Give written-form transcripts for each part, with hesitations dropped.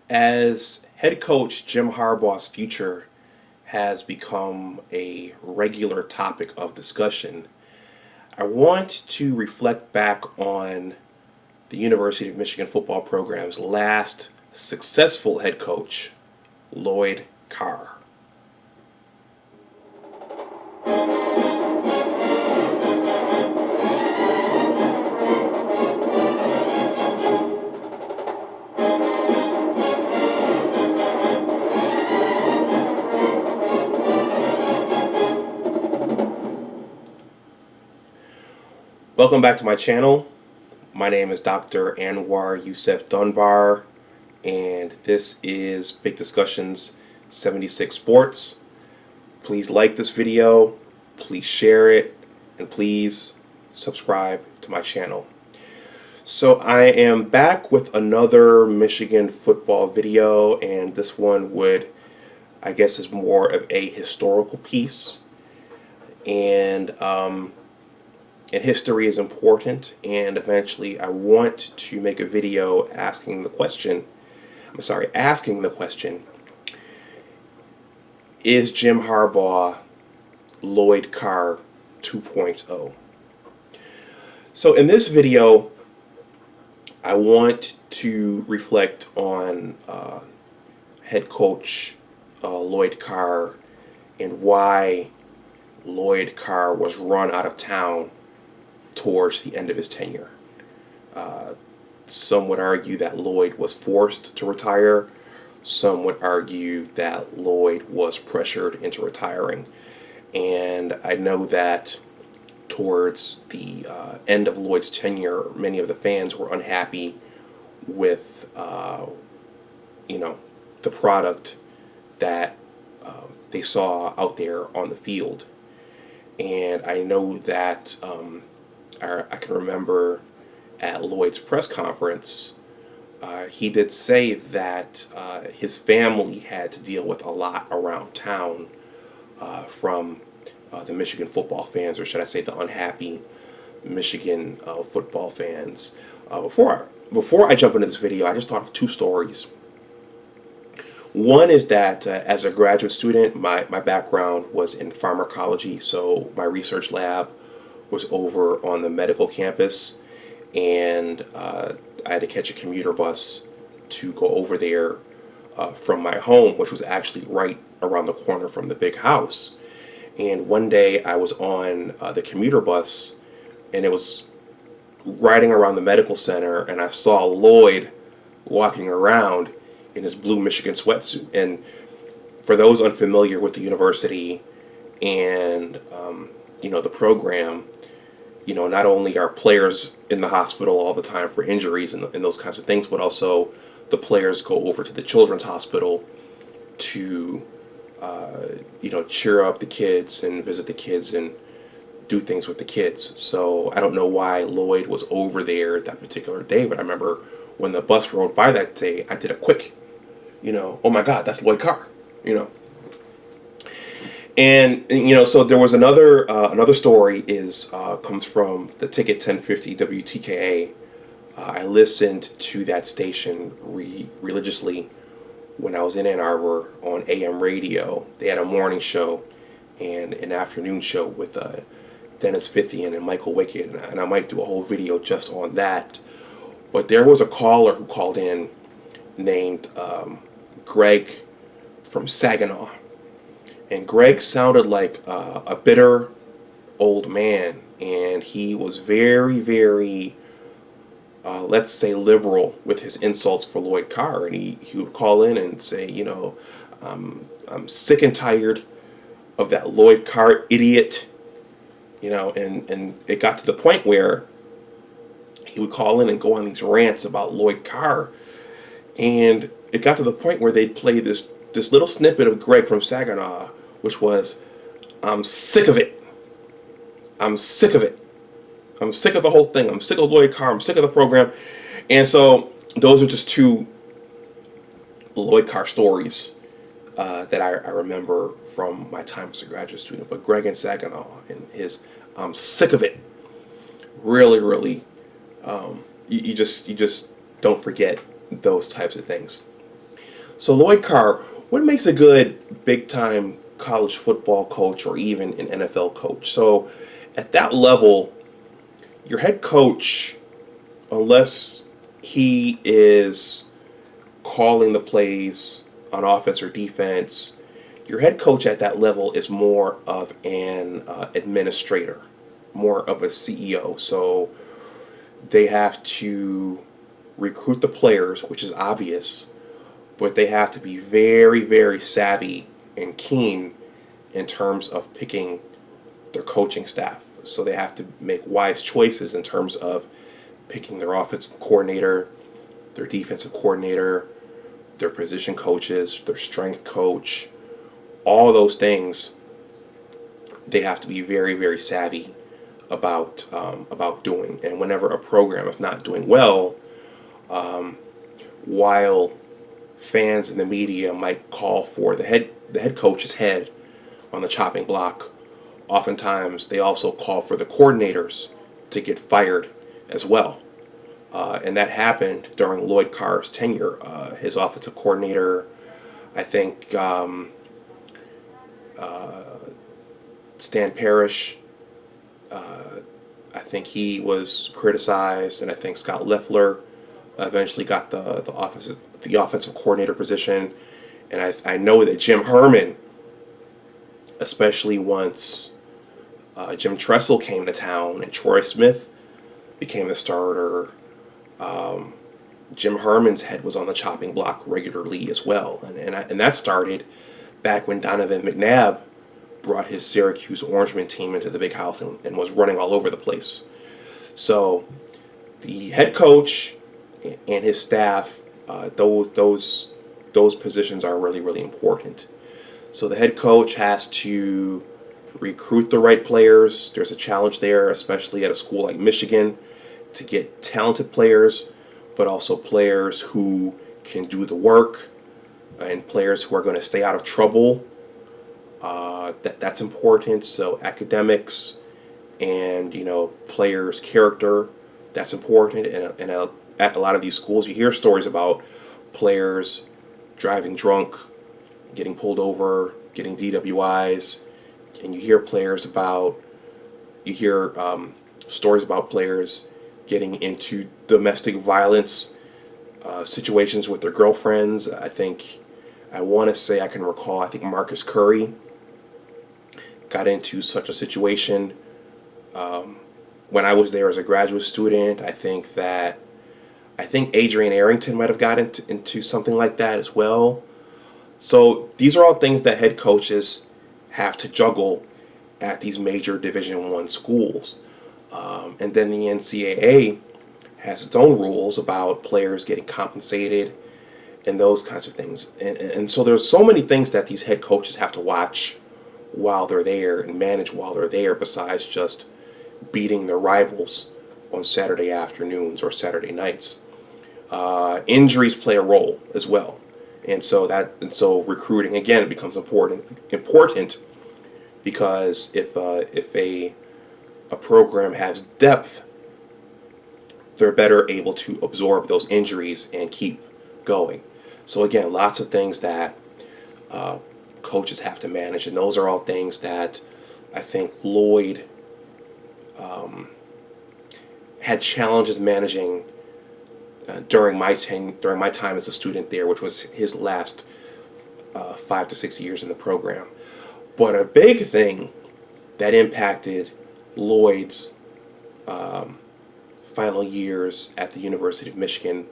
As head coach, Jim Harbaugh's future has become a regular topic of discussion. I want to reflect back on the University of Michigan football program's last successful head coach, Lloyd Carr. Welcome back to my channel. My name is Dr. Anwar Youssef Dunbar, and this is Big Discussions 76 Sports. Please like this video, please share it, and please subscribe to my channel. So I am back with another Michigan football video, and this one I guess, is more of a historical piece. And history is important, and eventually I want to make a video asking the question, is Jim Harbaugh Lloyd Carr 2.0? So in this video, I want to reflect on head coach Lloyd Carr and why Lloyd Carr was run out of town towards the end of his tenure. Some would argue that Lloyd was forced to retire. Some would argue that Lloyd was pressured into retiring. And I know that towards the end of Lloyd's tenure, many of the fans were unhappy with, the product that they saw out there on the field. And I know that I can remember at Lloyd's press conference, he did say that his family had to deal with a lot around town from the Michigan football fans, or should I say the unhappy Michigan football fans. Before I jump into this video, I just thought of two stories. One is that as a graduate student, my background was in pharmacology, so my research lab was over on the medical campus, and I had to catch a commuter bus to go over there from my home, which was actually right around the corner from the big house. And one day I was on the commuter bus, and it was riding around the medical center, and I saw Lloyd walking around in his blue Michigan sweatsuit. And for those unfamiliar with the university and the program, not only are players in the hospital all the time for injuries and those kinds of things, but also the players go over to the children's hospital to, cheer up the kids and visit the kids and do things with the kids. So I don't know why Lloyd was over there that particular day, but I remember when the bus rode by that day, I did a quick, oh my God, that's Lloyd Carr, And so there was another story comes from the Ticket 1050 WTKA. I listened to that station religiously when I was in Ann Arbor on AM radio. They had a morning show and an afternoon show with Dennis Fithian and Michael Wickett, and I might do a whole video just on that. But there was a caller who called in named Greg from Saginaw. And Greg sounded like a bitter old man, and he was very, very, let's say, liberal with his insults for Lloyd Carr. And he would call in and say, I'm sick and tired of that Lloyd Carr idiot, and it got to the point where he would call in and go on these rants about Lloyd Carr, and it got to the point where they'd play this little snippet of Greg from Saginaw, which was, I'm sick of it. I'm sick of it. I'm sick of the whole thing. I'm sick of Lloyd Carr. I'm sick of the program. And so those are just two Lloyd Carr stories that I remember from my time as a graduate student. But Greg and Saginaw and his I'm sick of it really, really, you just don't forget those types of things. So Lloyd Carr, what makes a good big time college football coach or even an NFL coach? So at that level, your head coach, unless he is calling the plays on offense or defense, your head coach at that level is more of an administrator, more of a CEO. So they have to recruit the players, which is obvious, but they have to be very, very savvy and keen in terms of picking their coaching staff. So they have to make wise choices in terms of picking their offensive coordinator, their defensive coordinator, their position coaches, their strength coach, all those things. They have to be very, very savvy about doing. And whenever a program is not doing well, while fans and the media might call for the head coach's head on the chopping block, oftentimes they also call for the coordinators to get fired as well. And that happened during Lloyd Carr's tenure. His offensive coordinator, I think Stan Parrish, I think he was criticized, and I think Scott Loeffler eventually got the offensive coordinator position. And I know that Jim Herman, especially once Jim Tressel came to town and Troy Smith became the starter, Jim Herman's head was on the chopping block regularly as well. And that started back when Donovan McNabb brought his Syracuse Orangemen team into the big house and was running all over the place. So the head coach and his staff, those positions are really, really important. So the head coach has to recruit the right players. There's a challenge there, especially at a school like Michigan, to get talented players, but also players who can do the work and players who are going to stay out of trouble. That's important. So academics and players' character, that's important. And at a lot of these schools, you hear stories about players driving drunk, getting pulled over, getting DWIs, and you hear stories about players getting into domestic violence situations with their girlfriends. I think I can recall, I think Marcus Curry got into such a situation when I was there as a graduate student. I think Adrian Arrington might have gotten into something like that as well. So these are all things that head coaches have to juggle at these major Division I schools. And then the NCAA has its own rules about players getting compensated and those kinds of things. And so there's so many things that these head coaches have to watch while they're there and manage while they're there, besides just beating their rivals on Saturday afternoons or Saturday nights. Injuries play a role as well. And so recruiting again, it becomes important because if a program has depth, they're better able to absorb those injuries and keep going. So again, lots of things that coaches have to manage, and those are all things that I think Lloyd had challenges managing during my time as a student there, which was his last 5 to 6 years in the program. But a big thing that impacted Lloyd's final years at the University of Michigan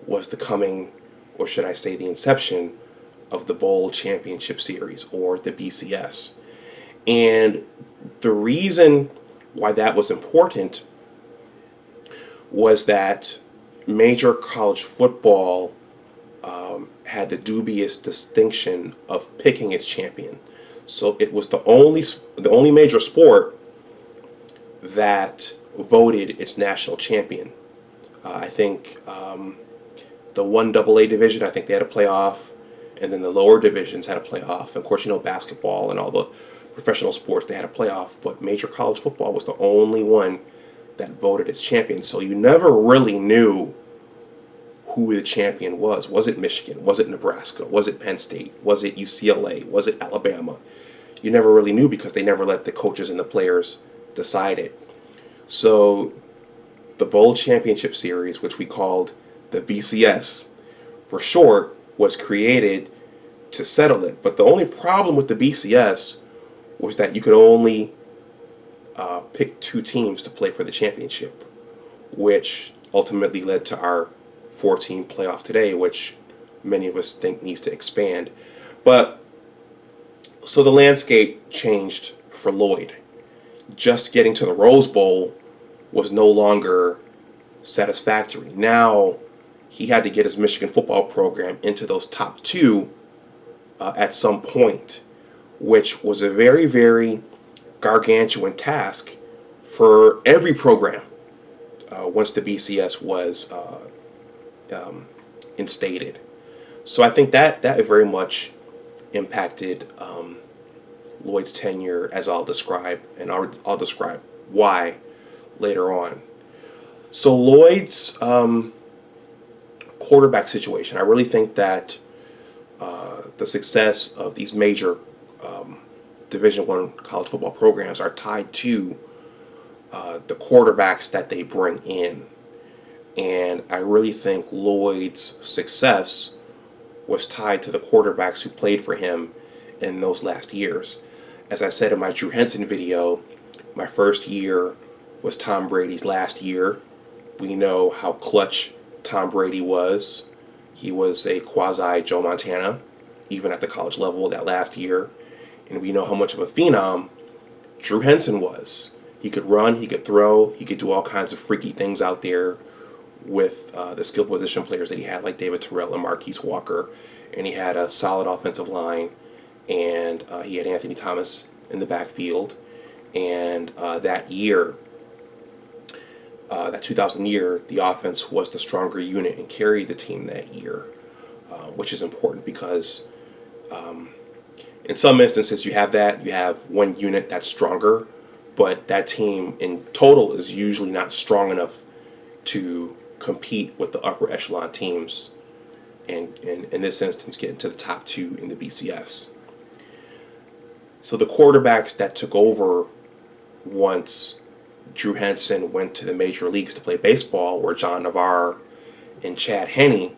was the coming, or should I say the inception, of the Bowl Championship Series, or the BCS. And the reason why that was important was that major college football had the dubious distinction of picking its champion. So it was the only major sport that voted its national champion. I think the 1AA division, I think they had a playoff, and then the lower divisions had a playoff. Of course, basketball and all the professional sports, they had a playoff, but major college football was the only one that voted its champion. So you never really knew who the champion was. Was it Michigan? Was it Nebraska? Was it Penn State? Was it UCLA? Was it Alabama? You never really knew because they never let the coaches and the players decide it. So the Bowl Championship Series, which we called the BCS for short, was created to settle it. But the only problem with the BCS was that you could only pick 2 teams to play for the championship, which ultimately led to our 4-team playoff today, which many of us think needs to expand. But so the landscape changed for Lloyd. Just getting to the Rose Bowl was no longer satisfactory. Now he had to get his Michigan football program into those top 2 at some point, which was a very, very gargantuan task for every program once the BCS was instated. So I think that very much impacted Lloyd's tenure, as I'll describe, and I'll describe why later on. So Lloyd's quarterback situation, I really think that the success of these major Division I college football programs are tied to the quarterbacks that they bring in. And I really think Lloyd's success was tied to the quarterbacks who played for him in those last years. As I said in my Drew Henson video, my first year was Tom Brady's last year. We know how clutch Tom Brady was. He was a quasi Joe Montana, even at the college level that last year. And we know how much of a phenom Drew Henson was. He could run, he could throw, he could do all kinds of freaky things out there with the skill position players that he had, like David Terrell and Marquise Walker. And he had a solid offensive line, and he had Anthony Thomas in the backfield. And that year, that 2000 year, the offense was the stronger unit and carried the team that year, which is important because in some instances you have one unit that's stronger, but that team in total is usually not strong enough to compete with the upper echelon teams, and in this instance get into the top 2 in the BCS. So the quarterbacks that took over once Drew Henson went to the major leagues to play baseball were John Navarre and Chad Henne,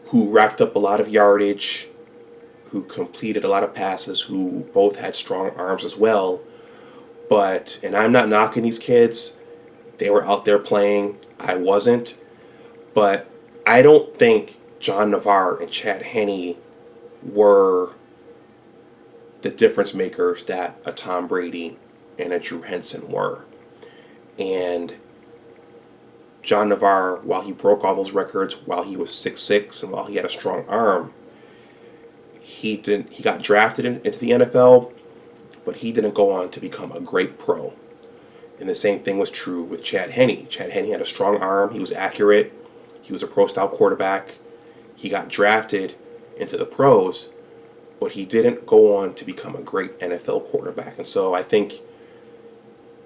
who racked up a lot of yardage, who completed a lot of passes, who both had strong arms as well. But, and I'm not knocking these kids, they were out there playing, I wasn't. But I don't think John Navarre and Chad Henne were the difference makers that a Tom Brady and a Drew Henson were. And John Navarre, while he broke all those records, while he was 6'6", and while he had a strong arm, he got drafted into the NFL, but he didn't go on to become a great pro. And the same thing was true with Chad Henne. Chad Henne had a strong arm, he was accurate, he was a pro-style quarterback. He got drafted into the pros, but he didn't go on to become a great NFL quarterback. And so I think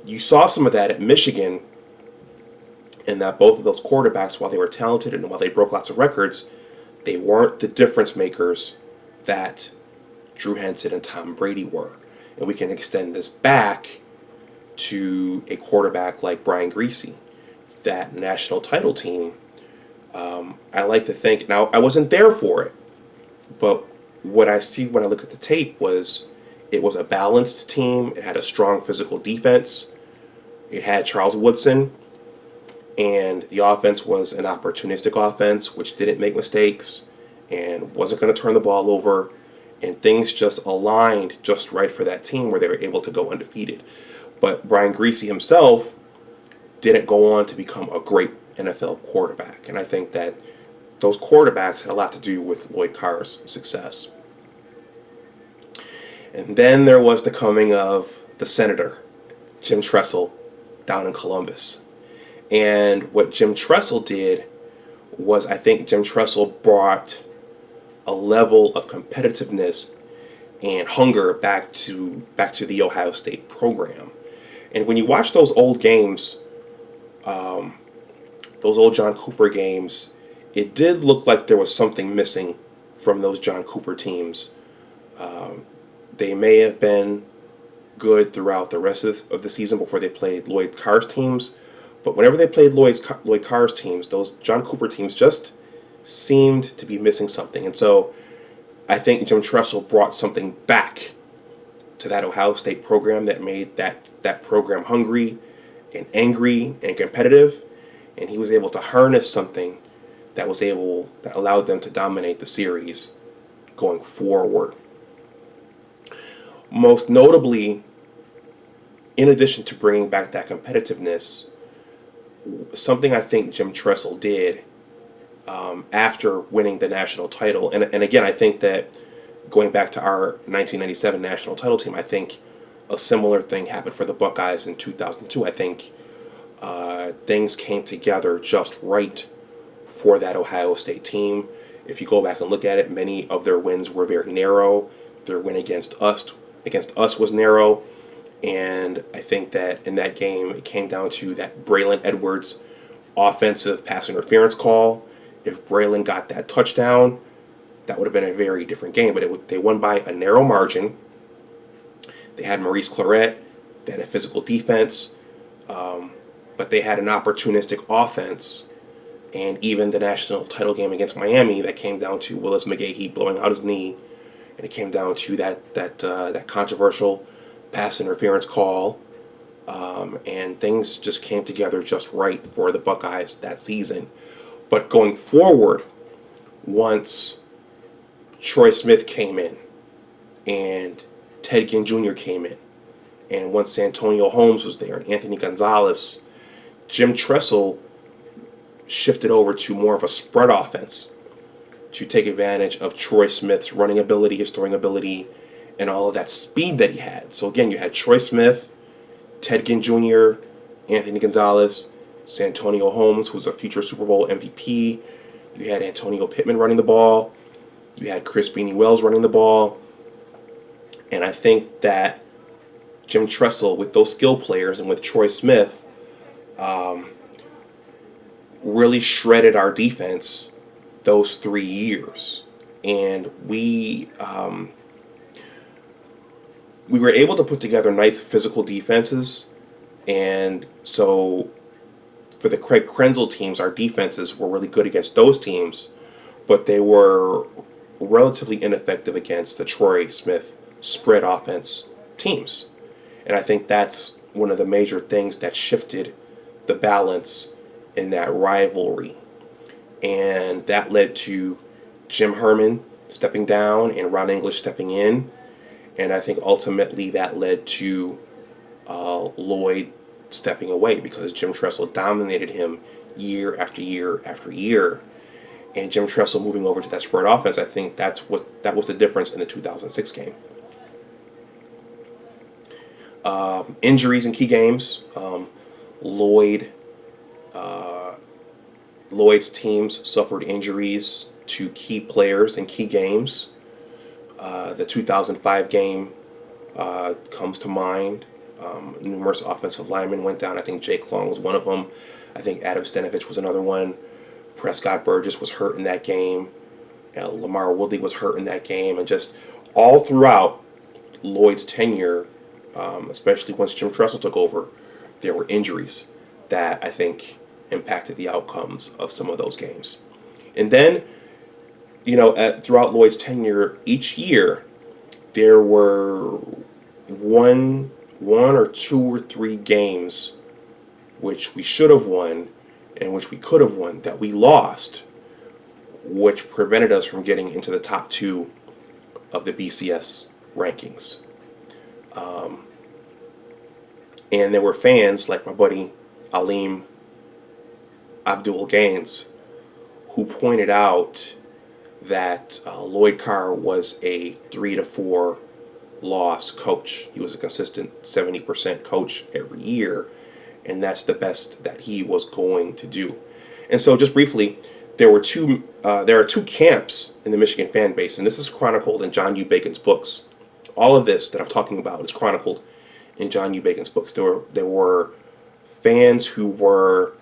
you saw some of that at Michigan, in that both of those quarterbacks, while they were talented and while they broke lots of records, they weren't the difference makers that Drew Henson and Tom Brady were. And we can extend this back to a quarterback like Brian Griese, that national title team. I like to think, now I wasn't there for it, but what I see when I look at the tape was it was a balanced team. It had a strong physical defense. It had Charles Woodson, and the offense was an opportunistic offense which didn't make mistakes and wasn't going to turn the ball over, and things just aligned just right for that team where they were able to go undefeated. But Brian Griese himself didn't go on to become a great NFL quarterback, and I think that those quarterbacks had a lot to do with Lloyd Carr's success. And then there was the coming of the senator, Jim Tressel, down in Columbus. And what Jim Tressel did was, I think Jim Tressel brought a level of competitiveness and hunger back to the Ohio State program. And when you watch those old games, those old John Cooper games, it did look like there was something missing from those John Cooper teams. They may have been good throughout the rest of the season before they played Lloyd Carr's teams, but whenever they played Lloyd Carr's teams, those John Cooper teams just seemed to be missing something. And so I think Jim Tressel brought something back to that Ohio State program that made that program hungry and angry and competitive, and he was able to harness something that allowed them to dominate the series going forward. Most notably, in addition to bringing back that competitiveness, something I think Jim Tressel did after winning the national title, and again, I think that going back to our 1997 national title team, I think a similar thing happened for the Buckeyes in 2002. I think things came together just right for that Ohio State team. If you go back and look at it, many of their wins were very narrow. Their win against us was narrow, and I think that in that game it came down to that Braylon Edwards offensive pass interference call. If Braylon got that touchdown, that would have been a very different game. But they won by a narrow margin. They had Maurice Claret. They had a physical defense, but they had an opportunistic offense. And even the national title game against Miami, that came down to Willis McGahee blowing out his knee, and it came down to that controversial pass interference call, and things just came together just right for the Buckeyes that season. But going forward, once Troy Smith came in, and Ted Ginn Jr. came in, and once Santonio Holmes was there, and Anthony Gonzalez, Jim Tressel shifted over to more of a spread offense to take advantage of Troy Smith's running ability, his throwing ability, and all of that speed that he had. So again, you had Troy Smith, Ted Ginn Jr., Anthony Gonzalez, Santonio Holmes, who's a future Super Bowl MVP. You had Antonio Pittman running the ball. You had Chris Beanie Wells running the ball. And I think that Jim Tressel, with those skill players and with Troy Smith, really shredded our defense those 3 years. And we were able to put together nice physical defenses. And so for the Craig Krenzel teams, our defenses were really good against those teams, but they were relatively ineffective against the Troy Smith spread offense teams. And I think that's one of the major things that shifted the balance in that rivalry. And that led to Jim Herman stepping down and Ron English stepping in. And I think ultimately that led to Lloyd stepping away, because Jim Tressel dominated him year after year after year. And Jim Tressel moving over to that spread offense, I think that was the difference in the 2006 game. Injuries in key games. Lloyd's teams suffered injuries to key players in key games. The 2005 game comes to mind. Numerous offensive linemen went down. I think Jake Long was one of them. I think Adam Stenovich was another one. Prescott Burgess was hurt in that game. Lamar Woodley was hurt in that game. And just all throughout Lloyd's tenure, especially once Jim Tressel took over, there were injuries that I think impacted the outcomes of some of those games. And then, throughout Lloyd's tenure, each year there were one or two or three games which we should have won and which we could have won that we lost, which prevented us from getting into the top two of the BCS rankings. And there were fans like my buddy Aleem Abdul Gaines who pointed out that Lloyd Carr was a 3 to 4 loss coach. He was a consistent 70% coach every year, and that's the best that he was going to do. And so, just briefly, there are two camps in the Michigan fan base, and this is chronicled in John U. Bacon's books. All of this that I'm talking about is chronicled in John U. Bacon's books. There were fans who were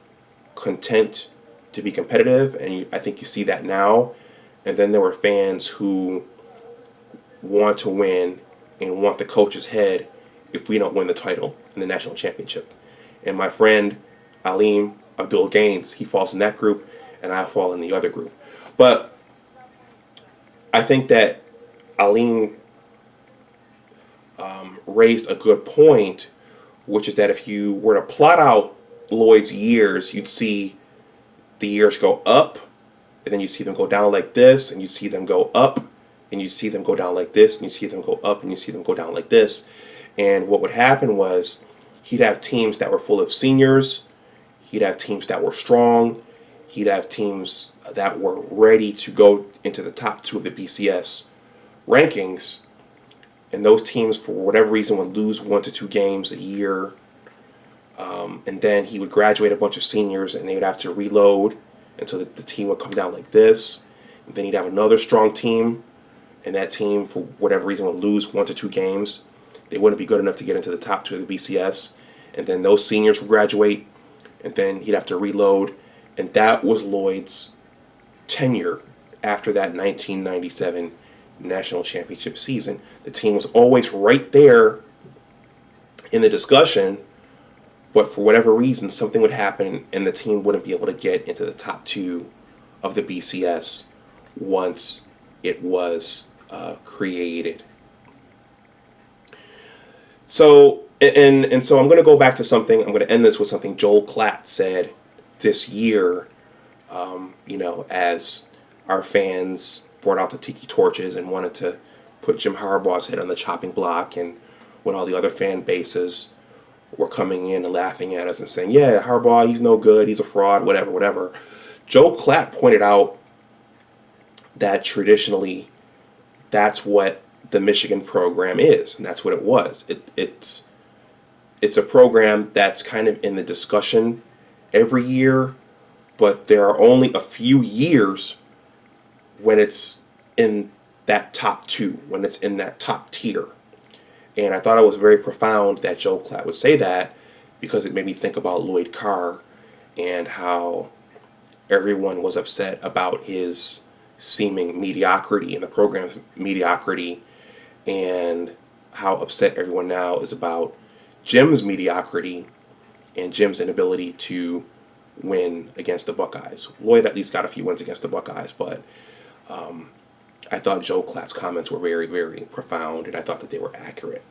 content to be competitive, and I think you see that now. And then there were fans who want to win and want the coach's head if we don't win the title in the national championship. And my friend Aleem Abdul Gaines, he falls in that group, and I fall in the other group. But I think that Aleem raised a good point, which is that if you were to plot out Lloyd's years, you'd see the years go up, and then you see them go down like this, and you see them go up, and you see them go down like this, and you see them go up, and you see them go down like this. And what would happen was he'd have teams that were full of seniors, he'd have teams that were strong, he'd have teams that were ready to go into the top 2 of the BCS rankings, and those teams, for whatever reason, would lose 1 to 2 games a year. And then he would graduate a bunch of seniors, and they would have to reload, and so the team would come down like this. And then he'd have another strong team, and that team, for whatever reason, would lose 1 to 2 games. They wouldn't be good enough to get into the top 2 of the BCS. And then those seniors would graduate, and then he'd have to reload. And that was Lloyd's tenure after that 1997 national championship season. The team was always right there in the discussion, but for whatever reason, something would happen and the team wouldn't be able to get into the top 2 of the BCS once it was created. So, and so I'm going to go back to something, I'm going to end this with something Joel Klatt said this year, as our fans brought out the tiki torches and wanted to put Jim Harbaugh's head on the chopping block, and when all the other fan bases were coming in and laughing at us and saying, yeah, Harbaugh, he's no good, he's a fraud, whatever. Joe Klatt pointed out that traditionally that's what the Michigan program is, and that's what it was. It's a program that's kind of in the discussion every year, but there are only a few years when it's in that top 2, when it's in that top tier. And I thought it was very profound that Joe Klatt would say that, because it made me think about Lloyd Carr and how everyone was upset about his seeming mediocrity and the program's mediocrity, and how upset everyone now is about Jim's mediocrity and Jim's inability to win against the Buckeyes. Lloyd at least got a few wins against the Buckeyes, but I thought Joe Klatt's comments were very, very profound, and I thought that they were accurate.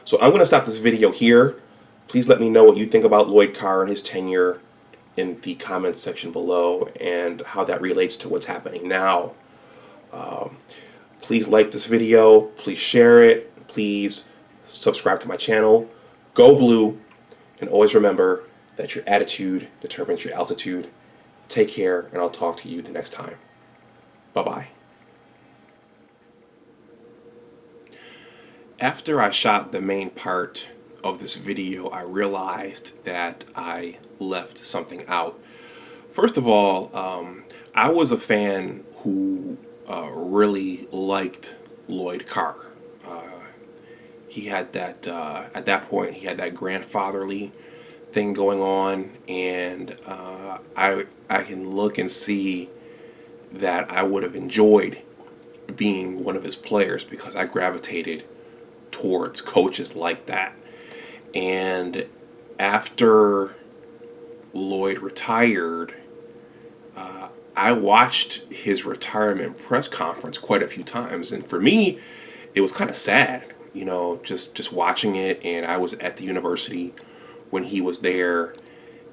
So I'm going to stop this video here. Please let me know what you think about Lloyd Carr and his tenure in the comments section below, and how that relates to what's happening now. Please like this video. Please share it. Please subscribe to my channel. Go Blue, and always remember that your attitude determines your altitude. Take care, and I'll talk to you the next time. Bye-bye. After I shot the main part of this video, I realized that I left something out. First of all, I was a fan who really liked Lloyd Carr. He had that, at that point, he had that grandfatherly thing going on, and I can look and see that I would have enjoyed being one of his players, because I gravitated towards coaches like that. And after Lloyd retired, I watched his retirement press conference quite a few times, and for me, it was kind of sad, just watching it. And I was at the university when he was there,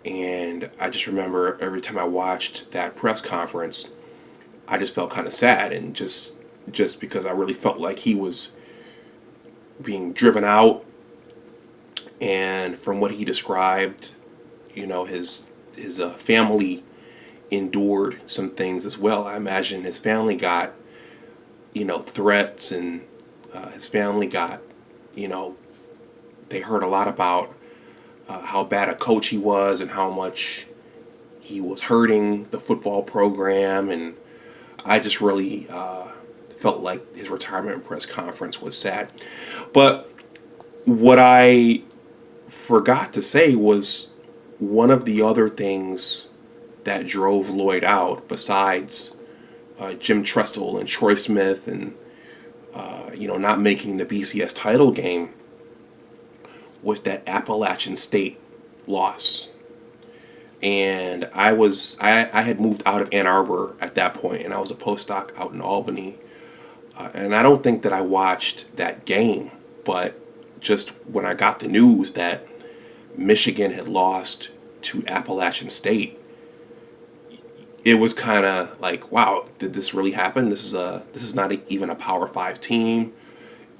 and I just remember every time I watched that press conference, I just felt kind of sad, and just because I really felt like he was being driven out. And from what he described, his family endured some things as well. I imagine his family got, threats, and his family got, they heard a lot about how bad a coach he was and how much he was hurting the football program. And I just really felt like his retirement press conference was sad. But what I forgot to say was, one of the other things that drove Lloyd out, besides Jim Tressel and Troy Smith and not making the BCS title game, was that Appalachian State loss. And I had moved out of Ann Arbor at that point, and I was a postdoc out in Albany. And I don't think that I watched that game, but just when I got the news that Michigan had lost to Appalachian State, it was kind of like, wow, did this really happen? This is not even a Power 5 team.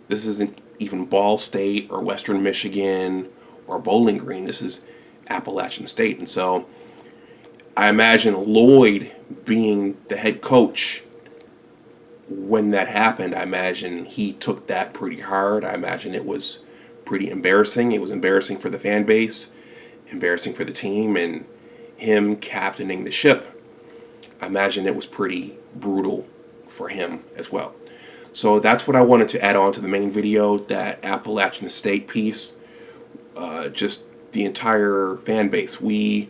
This isn't even Ball State or Western Michigan or Bowling Green. This is Appalachian State. And so I imagine Lloyd being the head coach when that happened. I imagine he took that pretty hard. I imagine it was pretty embarrassing. It was embarrassing for the fan base, embarrassing for the team, and him captaining the ship. I imagine it was pretty brutal for him as well. So that's what I wanted to add on to the main video, that Appalachian State piece. Just the entire fan base. We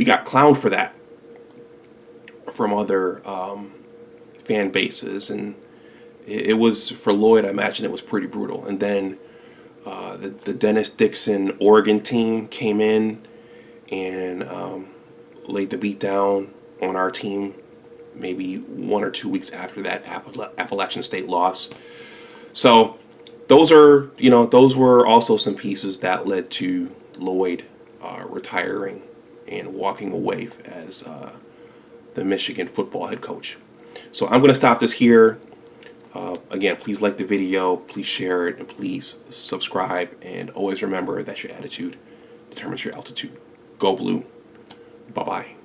got clowned for that from other fan bases, and it was, for Lloyd, I imagine it was pretty brutal. And then the Dennis Dixon Oregon team came in and laid the beat down on our team maybe 1 or 2 weeks after that Appalachian State loss. So those were also some pieces that led to Lloyd retiring and walking away as the Michigan football head coach. So I'm going to stop this here. Again, please like the video, please share it, and please subscribe. And always remember that your attitude determines your altitude. Go Blue. Bye-bye.